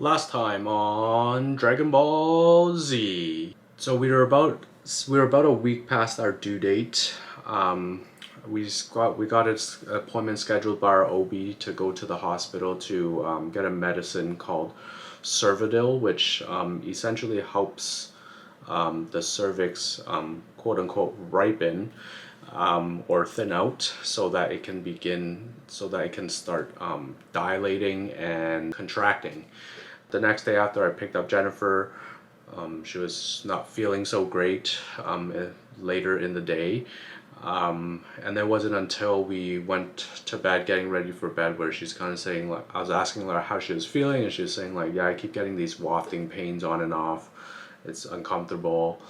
Last time on Dragon Ball Z. So we were about a week past our due date. We got an appointment scheduled by our OB to go to the hospital to get a medicine called Servadil, which essentially helps the cervix quote unquote ripen or thin out so that it can start dilating and contracting. The next day after I picked up Jennifer, she was not feeling so great later in the day. And it wasn't until we went to bed, getting ready for bed, where she's kind of saying, like, I was asking her how she was feeling, and she was saying, like, yeah, I keep getting these wafting pains on and off. It's uncomfortable.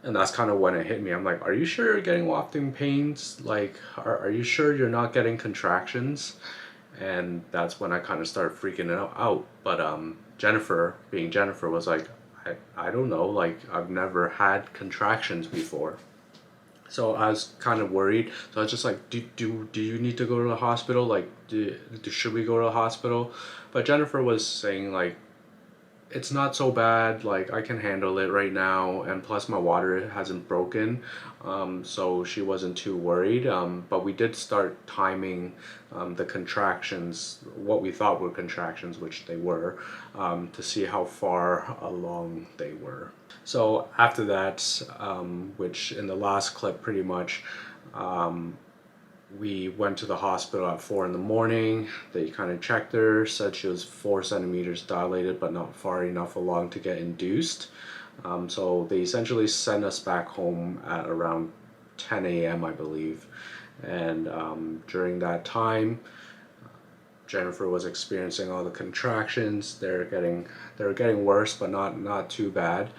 And that's kind of when it hit me. I'm like, are you sure you're getting wafting pains? Like, are you sure you're not getting contractions? And that's when I kind of started freaking out. But Jennifer, being Jennifer, was like, I don't know, like, I've never had contractions before. So I was kind of worried. So I was just like, do you need to go to the hospital? Like, should we go to the hospital? But Jennifer was saying, like, it's not so bad, like I can handle it right now, and plus my water hasn't broken, so she wasn't too worried. But we did start timing the contractions, what we thought were contractions, which they were, to see how far along they were. So after that, which in the last clip pretty much, we went to the hospital at 4 in the morning. They kind of checked her, said she was 4 centimeters dilated, but not far enough along to get induced. So they essentially sent us back home at around 10 a.m., I believe. And during that time, Jennifer was experiencing all the contractions. They were getting worse, but not too bad.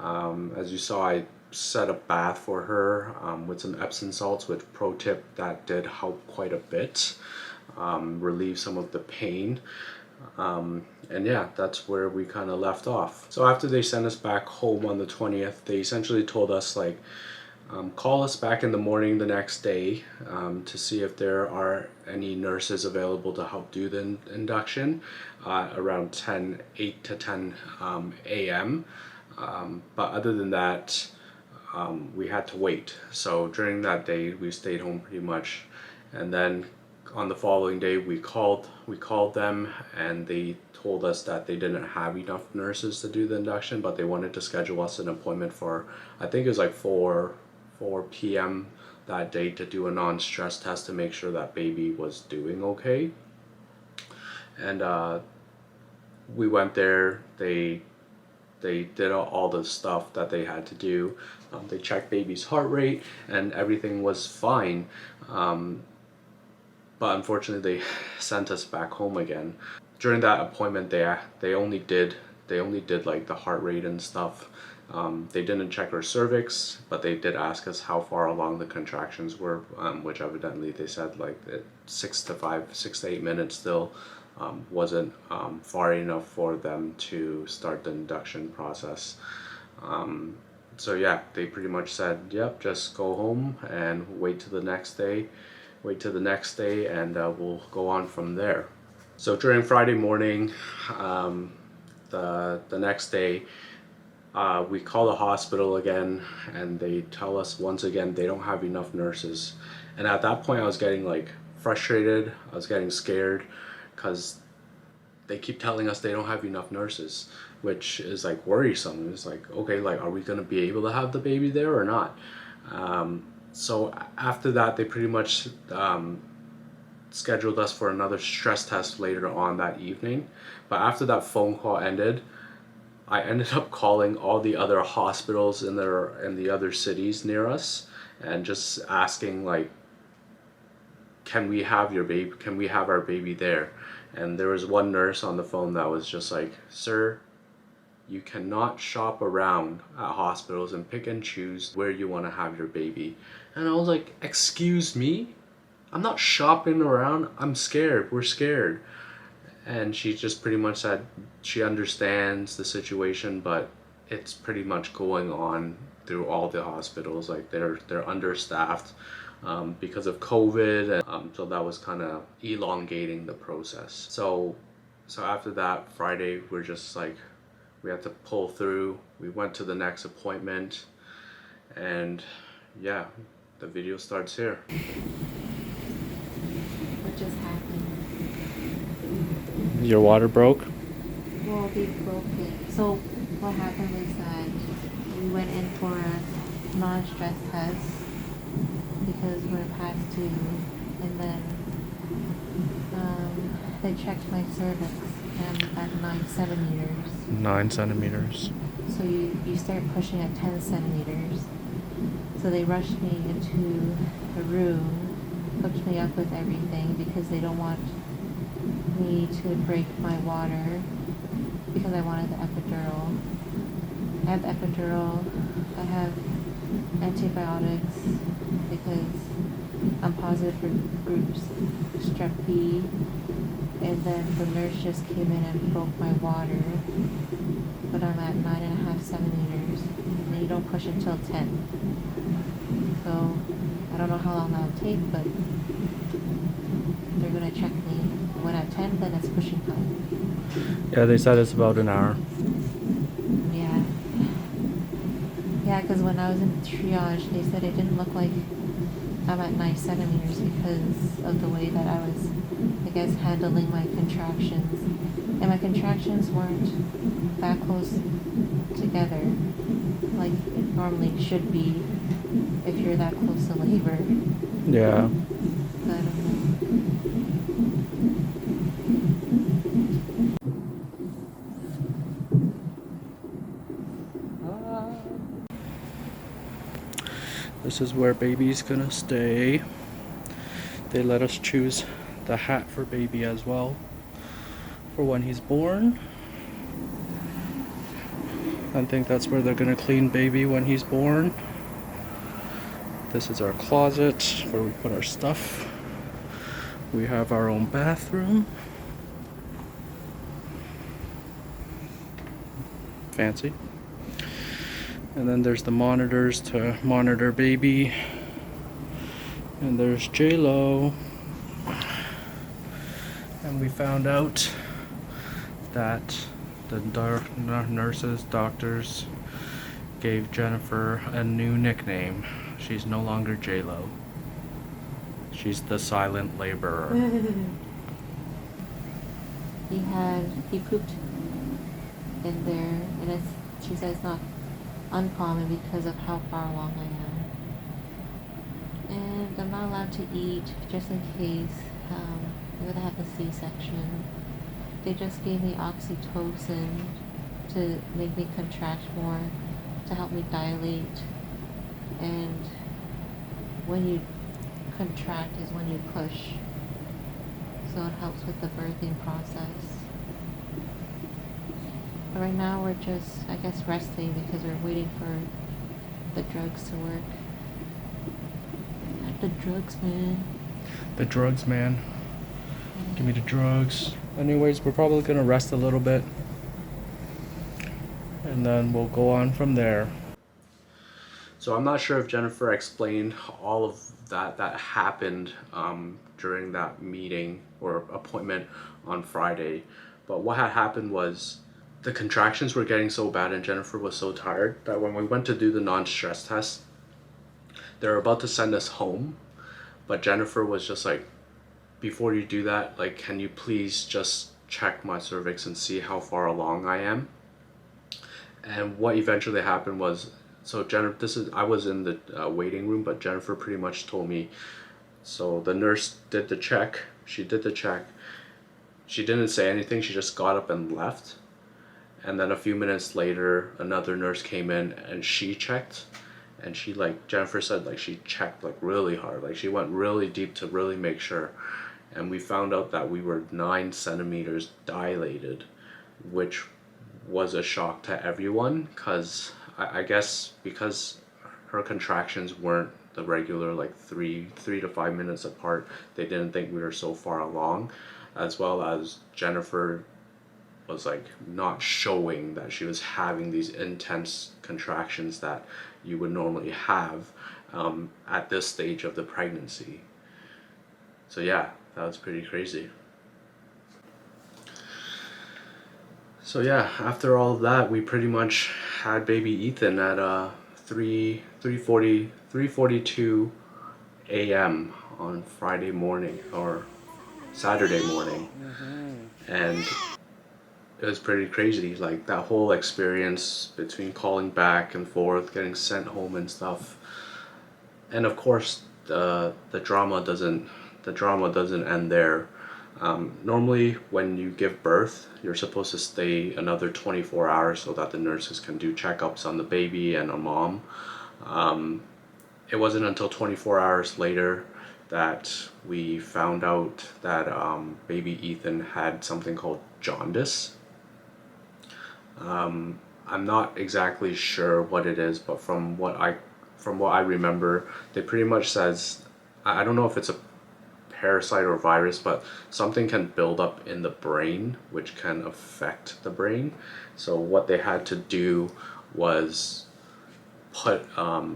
As you saw, I set a bath for her with some Epsom salts, which, pro tip, that did help quite a bit, relieve some of the pain. And yeah, that's where we kind of left off. So after they sent us back home on the 20th, they essentially told us, like, call us back in the morning the next day to see if there are any nurses available to help do the induction around 8 to 10 a.m. But other than that, we had to wait. So during that day, we stayed home pretty much, and then on the following day, we called them, and they told us that they didn't have enough nurses to do the induction, but they wanted to schedule us an appointment for, I think it was like 4 p.m. that day, to do a non-stress test to make sure that baby was doing okay. And we went there. They did all the stuff that they had to do. They checked baby's heart rate, and everything was fine. But unfortunately, they sent us back home again. During that appointment, they only did like the heart rate and stuff. They didn't check our cervix, but they did ask us how far along the contractions were, which evidently they said, like, 6 to 8 minutes still wasn't far enough for them to start the induction process. So yeah, they pretty much said, yep, just go home and wait till the next day, and we'll go on from there. So during Friday morning, the next day, we call the hospital again, and they tell us once again they don't have enough nurses. And at that point, I was getting, like, frustrated. I was getting scared, because they keep telling us they don't have enough nurses, which is, like, worrisome. It's like, okay, like, are we gonna be able to have the baby there or not? So after that, they pretty much scheduled us for another stress test later on that evening. But after that phone call ended, I ended up calling all the other hospitals in the other cities near us, and just asking, like, can we have your baby? Can we have our baby there? And there was one nurse on the phone that was just like, sir, you cannot shop around at hospitals and pick and choose where you want to have your baby. And I was like, excuse me? I'm not shopping around. I'm scared. We're scared. And she just pretty much said she understands the situation, but it's pretty much going on through all the hospitals. Like, they're understaffed because of COVID, and so that was kind of elongating the process. So So after that Friday, we're just like, we had to pull through. We went to the next appointment, and yeah, the video starts here. What just happened? Your water broke? Well, they broke it. So what happened was that we went in for a non-stress test because we're past due, and then they checked my cervix and at 9 centimeters. 9 centimeters. So you start pushing at 10 centimeters. So they rushed me into a room, hooked me up with everything because they don't want me to break my water because I wanted the epidural. I have the epidural. I have antibiotics because I'm positive for groups strep B. And then the nurse just came in and broke my water. But I'm at 9.5 centimeters. And you don't push until 10. So I don't know how long that'll take, but they're gonna check me. When at 10, then it's pushing time. Yeah, they said it's about an hour. Yeah. Yeah, because when I was in triage, they said it didn't look like I'm at 9 centimeters because of the way that I was, I guess, handling my contractions. And my contractions weren't that close together like it normally should be if you're that close to labor. Yeah. But This is where baby's gonna stay. They let us choose the hat for baby as well for when he's born. I think that's where they're gonna clean baby when he's born. This is our closet where we put our stuff. We have our own bathroom. Fancy. And then there's the monitors to monitor baby. And there's J-Lo. And we found out that the nurses, doctors gave Jennifer a new nickname. She's no longer J-Lo. She's the silent laborer. he pooped in there, and she says it's not uncommon because of how far along I am. And I'm not allowed to eat just in case I'm gonna have a C-section. They just gave me oxytocin to make me contract more, to help me dilate. And when you contract is when you push. So it helps with the birthing process. But right now we're just, I guess, resting because we're waiting for the drugs to work. The drugs, man. The drugs, man. Give me the drugs. Anyways, we're probably gonna rest a little bit. And then we'll go on from there. So I'm not sure if Jennifer explained all of that happened during that meeting or appointment on Friday. But what had happened was the contractions were getting so bad and Jennifer was so tired that when we went to do the non-stress test, they were about to send us home. But Jennifer was just like, before you do that, like, can you please just check my cervix and see how far along I am? And what eventually happened was, so Jennifer, I was in the waiting room, but Jennifer pretty much told me. So the nurse did the check. She did the check. She didn't say anything. She just got up and left. And then a few minutes later, another nurse came in and she checked. And she, like Jennifer said, like she checked like really hard. Like she went really deep to really make sure. And we found out that we were 9 centimeters dilated, which was a shock to everyone, because I guess because her contractions weren't the regular like 3 to 5 minutes apart, they didn't think we were so far along, as well as Jennifer was like not showing that she was having these intense contractions that you would normally have at this stage of the pregnancy. So yeah, that was pretty crazy. So yeah, after all of that, we pretty much had baby Ethan at 3:42 a.m. on Friday morning or Saturday morning, and it was pretty crazy. Like that whole experience between calling back and forth, getting sent home and stuff, and of course the drama doesn't end there. Normally, when you give birth, you're supposed to stay another 24 hours so that the nurses can do checkups on the baby and a mom. It wasn't until 24 hours later that we found out that baby Ethan had something called jaundice. I'm not exactly sure what it is, but from what I remember, they pretty much says, I don't know if it's a parasite or virus, but something can build up in the brain which can affect the brain. So what they had to do was put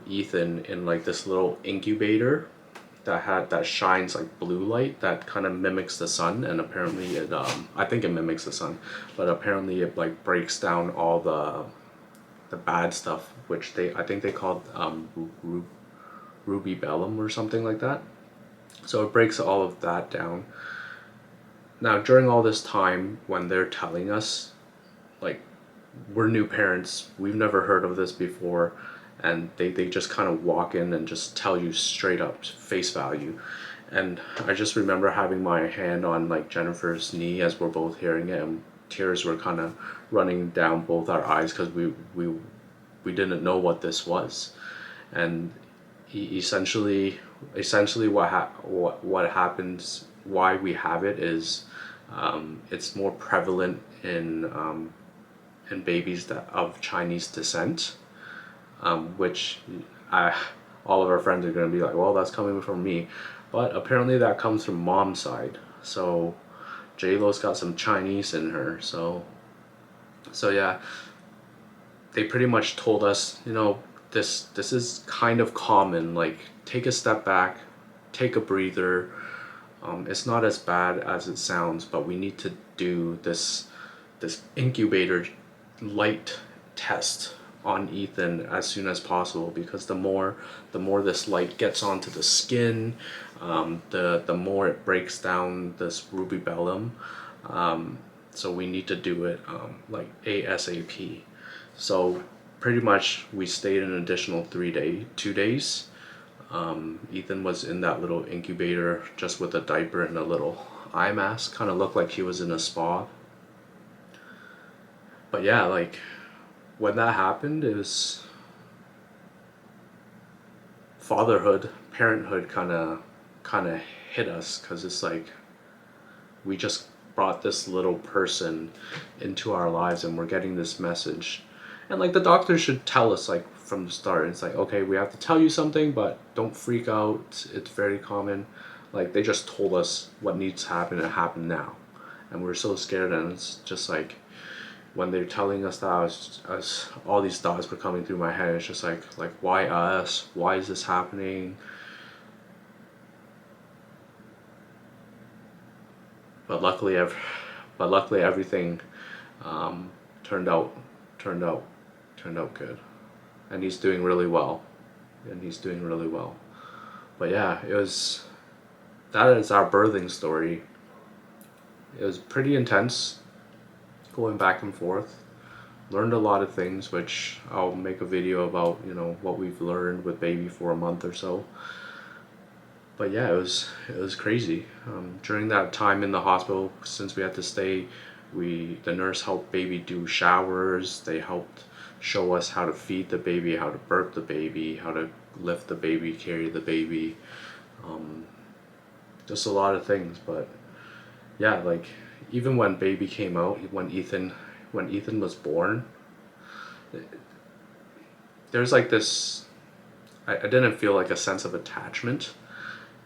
Ethan in like this little incubator that shines like blue light that kind of mimics the sun, and apparently it I think it mimics the sun, but apparently it like breaks down all the bad stuff, which I think they called rubellum or something like that. So it breaks all of that down. Now during all this time when they're telling us, like, we're new parents, we've never heard of this before, and they just kind of walk in and just tell you straight up face value. And I just remember having my hand on like Jennifer's knee as we're both hearing it, and tears were kind of running down both our eyes because we didn't know what this was. And essentially what happens, why we have it is it's more prevalent in babies that of Chinese descent, which all of our friends are going to be like, well, that's coming from me, but apparently that comes from mom's side. So J-Lo's got some Chinese in her, so yeah, they pretty much told us, this is kind of common, like take a step back, take a breather. It's not as bad as it sounds, but we need to do this incubator light test on Ethan as soon as possible, because the more this light gets onto the skin, the more it breaks down this rubellum. So we need to do it like ASAP. So pretty much we stayed an additional 2 days. Ethan was in that little incubator just with a diaper and a little eye mask, kind of looked like he was in a spa. But yeah, like when that happened, it was fatherhood, parenthood kind of hit us, because it's like we just brought this little person into our lives and we're getting this message. And like the doctor should tell us like from the start, it's like, okay, we have to tell you something, but don't freak out, it's very common. Like they just told us what needs to happen and happen now, and we're so scared. And it's just like when they're telling us that, as all these thoughts were coming through my head, it's just like why us, why is this happening? But luckily everything turned out good, and he's doing really well, But yeah, that is our birthing story. It was pretty intense, going back and forth. Learned a lot of things, which I'll make a video about, what we've learned with baby for a month or so. But yeah, it was crazy. During that time in the hospital, since we had to stay, the nurse helped baby do showers. They helped show us how to feed the baby, how to burp the baby, how to lift the baby, carry the baby. Just a lot of things. But yeah, like even when baby came out, when Ethan was born, there's like this. I didn't feel like a sense of attachment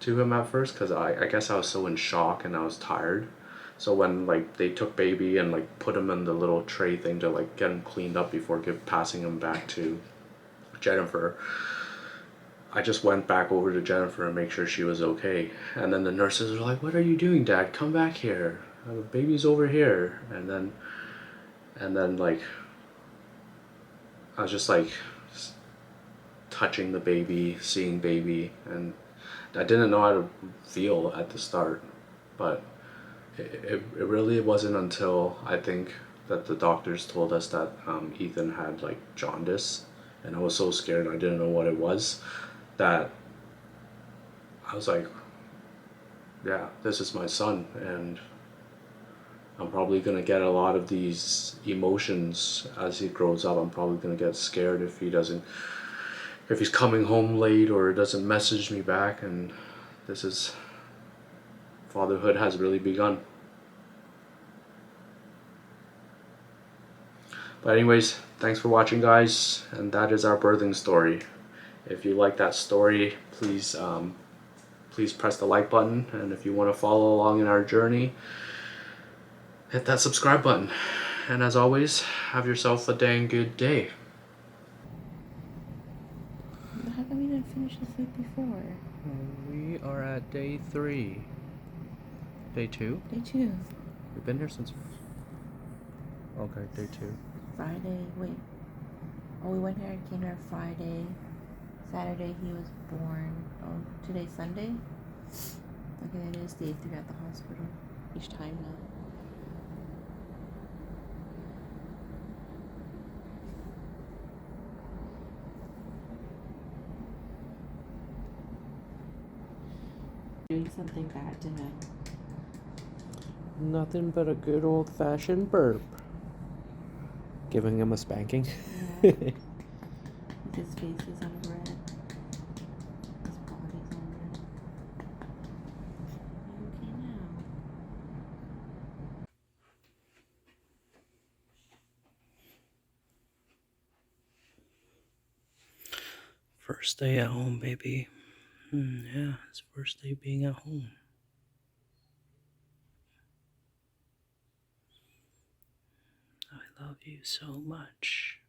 to him at first, because I guess I was so in shock and I was tired. So when like they took baby and like put him in the little tray thing to like get him cleaned up before passing him back to Jennifer, I just went back over to Jennifer and make sure she was okay. And then the nurses were like, "What are you doing, Dad? Come back here. The baby's over here." And then And then like I was just like touching the baby, seeing baby, and I didn't know how to feel at the start, but it really wasn't until I think that the doctors told us that Ethan had like jaundice, and I was so scared I didn't know what it was, that I was like, yeah, this is my son, and I'm probably gonna get a lot of these emotions as he grows up. I'm probably gonna get scared if he's coming home late or doesn't message me back, and this is, fatherhood has really begun. But anyways, thanks for watching, guys, and that is our birthing story. If you like that story, please press the like button, and if you want to follow along in our journey, hit that subscribe button. And as always, have yourself a dang good day. How come we didn't finish the food before? We are at day 3. Day 2? Day 2. We've been here since... Okay, day 2. Friday, wait. Oh, we went here, came here Friday. Saturday he was born. Oh, today's Sunday? Okay, it is day 3 at the hospital. Each time now. Doing something bad to him. Nothing but a good old-fashioned burp. Giving him a spanking. Yeah. His face is on red. His body's on red. Okay now. First day at home, baby. Yeah, it's first day being at home. I love you so much.